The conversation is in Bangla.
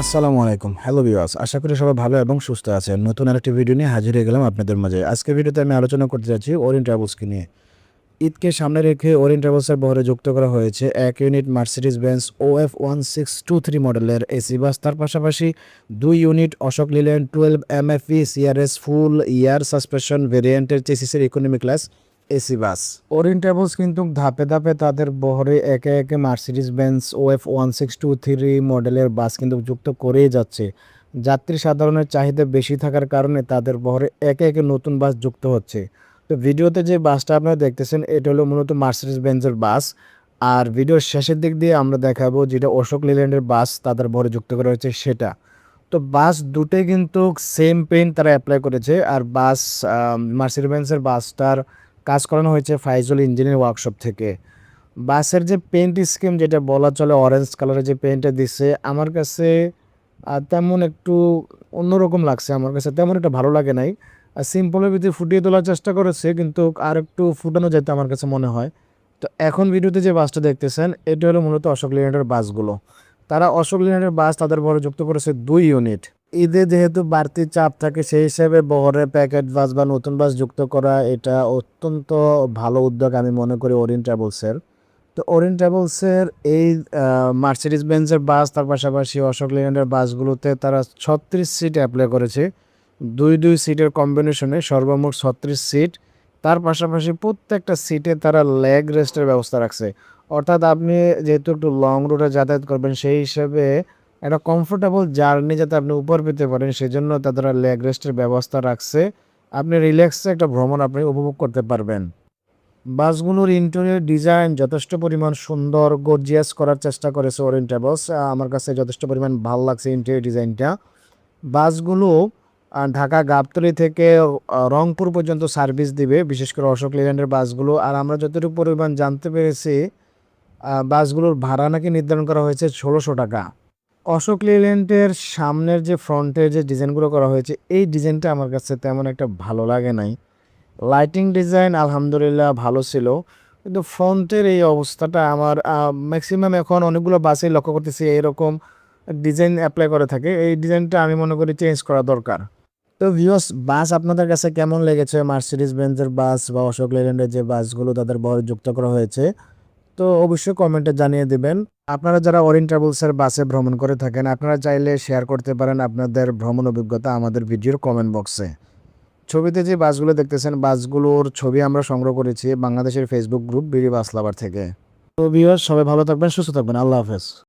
আসসালামু আলাইকুম। Hello viewers. আশা করি সবাই ভালো এবং সুস্থ আছেন। নতুন আরেকটি ভিডিও নিয়ে হাজির হয়ে গেলাম আপনাদের মাঝে। আজকের ভিডিওতে আমি আলোচনা করতে যাচ্ছি ওরিয়েন্ট ট্রাভেলসকে নিয়ে। ঈদকে সামনে রেখে ওরিয়েন্ট ট্রাভেলসের বহরে যুক্ত করা হয়েছে ১ ইউনিট মার্সিডিজ বেঞ্জ OF 1623 মডেলের এসি বাস। তার পাশাপাশি ২ unit Ashok Leyland 12 MFE CRS full air suspension ভেরিয়েন্টের চেসিসের economy class AC bus. Orient Travels কিন্তু ধাপে ধাপে তাদের বহরে একে একে মার্সিডিজ বেঞ্জ OF 1623 মডেলের বাস কিন্তু যুক্ত করেই যাচ্ছে। যাত্রী সাধারণের চাহিদা বেশি থাকার কারণে তাদের বহরে একে একে নতুন বাস যুক্ত হচ্ছে। তো ভিডিওতে যে বাসটা আপনারা দেখতেছেন এটা হলো মূলত মার্সিডিজ বেঞ্জের বাস। আর ভিডিওর শেষের দিক দিয়ে আমরা দেখাবো যেটা অশোক লিল্যান্ডের বাস তাদের বহরে যুক্ত করা হয়েছে সেটা। তো বাস দুটোই কিন্তু সেম পেইন্ট তারা অ্যাপ্লাই করেছে। আর বাস মার্সিডিজ বেঞ্জের বাসটার কাজ করানো হয়েছে ফাইজল ইঞ্জিনিয়ারিং ওয়ার্কশপ থেকে। বাসের যে পেইন্ট স্কিম যেটা বলা চলে অরেঞ্জ কালারের যে পেইন্টটা দিচ্ছে আমার কাছে তেমন একটু অন্যরকম লাগছে। আমার কাছে তেমন একটা ভালো লাগে নাই। সিম্পলের ভিতরে ফুটিয়ে তোলার চেষ্টা করেছে কিন্তু আরেকটু ফুটানো যেত আমার কাছে মনে হয়। তো এখন ভিডিওতে যে বাসটা দেখতেছেন এটা হলো মূলত অশোক লিল্যান্ডের বাসগুলো। তারা অশোক লিল্যান্ডের বাস তাদের বহরে যুক্ত করেছে ২ ইউনিট। ঈদে যেহেতু বাড়তি চাপ থাকে সেই হিসেবে বহরে প্যাকেট বাস বা নতুন বাস যুক্ত করা এটা অত্যন্ত ভালো উদ্যোগ আমি মনে করি ওরিয়েন্ট ট্রাভেলসের। তো ওরিয়েন্ট ট্রাভেলসের এই মার্সিডিজ বেঞ্জের বাস তার পাশাপাশি অশোক লিল্যান্ডের বাসগুলোতে তারা ৩৬ সিট অ্যাপ্লাই করেছে। ২ সিটের কম্বিনেশনে সর্বমোট ৩৬ সিট। তার পাশাপাশি প্রত্যেকটা সিটে তারা লেগ রেস্টের ব্যবস্থা রাখছে। অর্থাৎ আপনি যেহেতু একটু লং রুটে যাতায়াত করবেন সেই হিসেবে একটা কমফোর্টেবল জার্নি যাতে আপনি উপহার পেতে পারেন সেজন্য তারা লেগ রেস্টের ব্যবস্থা রাখছে। আপনি রিল্যাক্সে একটা ভ্রমণ আপনি উপভোগ করতে পারবেন। বাসগুলোর ইন্টেরিয়র ডিজাইন যথেষ্ট পরিমাণ সুন্দর গর্জিয়াস করার চেষ্টা করেছে ওরিয়েন্ট ট্রাভেলস। আমার কাছে যথেষ্ট পরিমাণ ভালো লাগছে ইন্টেরিয়র ডিজাইনটা। বাসগুলো ঢাকা গাবতলী থেকে রংপুর পর্যন্ত সার্ভিস দিবে, বিশেষ করে অশোক লিল্যান্ডের বাসগুলো। আর আমরা যতটুকু পরিমাণ জানতে পেরেছি বাসগুলোর ভাড়া নাকি নির্ধারণ করা হয়েছে ১৬০০ টাকা। অশোক লিল্যান্ডের সামনের যে ফ্রন্টের যে ডিজাইনগুলো করা হয়েছে এই ডিজাইনটা আমার কাছে তেমন একটা ভালো লাগে নাই। লাইটিং ডিজাইন আলহামদুলিল্লাহ ভালো ছিল, কিন্তু ফ্রন্টের এই অবস্থাটা আমার ম্যাক্সিমাম এখন অনেকগুলো বাসেই লক্ষ্য করতেছি এরকম ডিজাইন অ্যাপ্লাই করে থাকে। এই ডিজাইনটা আমি মনে করি চেঞ্জ করা দরকার। তো ভিউয়ার্স, বাস আপনাদের কাছে কেমন লেগেছে? মার্সিডিজ বেঞ্জের বাস বা অশোক লেল্যান্ডের যে বাসগুলো তাদের বহরে যুক্ত করা হয়েছে, তো অবশ্যই কমেন্টে জানিয়ে দিবেন। আপনারা যারা ওরিয়েন্ট ট্রাভেলসের বাসে ভ্রমণ করে থাকেন আপনারা চাইলে শেয়ার করতে পারেন আপনাদের ভ্রমণ অভিজ্ঞতা আমাদের ভিডিওর কমেন্ট বক্সে। ছবিতে যে বাসগুলো দেখতেছেন বাসগুলোর ছবি আমরা সংগ্রহ করেছি বাংলাদেশের ফেসবুক গ্রুপ বিডি বাস লাভার থেকে। তো ভিউয়ার্স, সবাই ভালো থাকবেন, সুস্থ থাকবেন। আল্লাহ হাফেজ।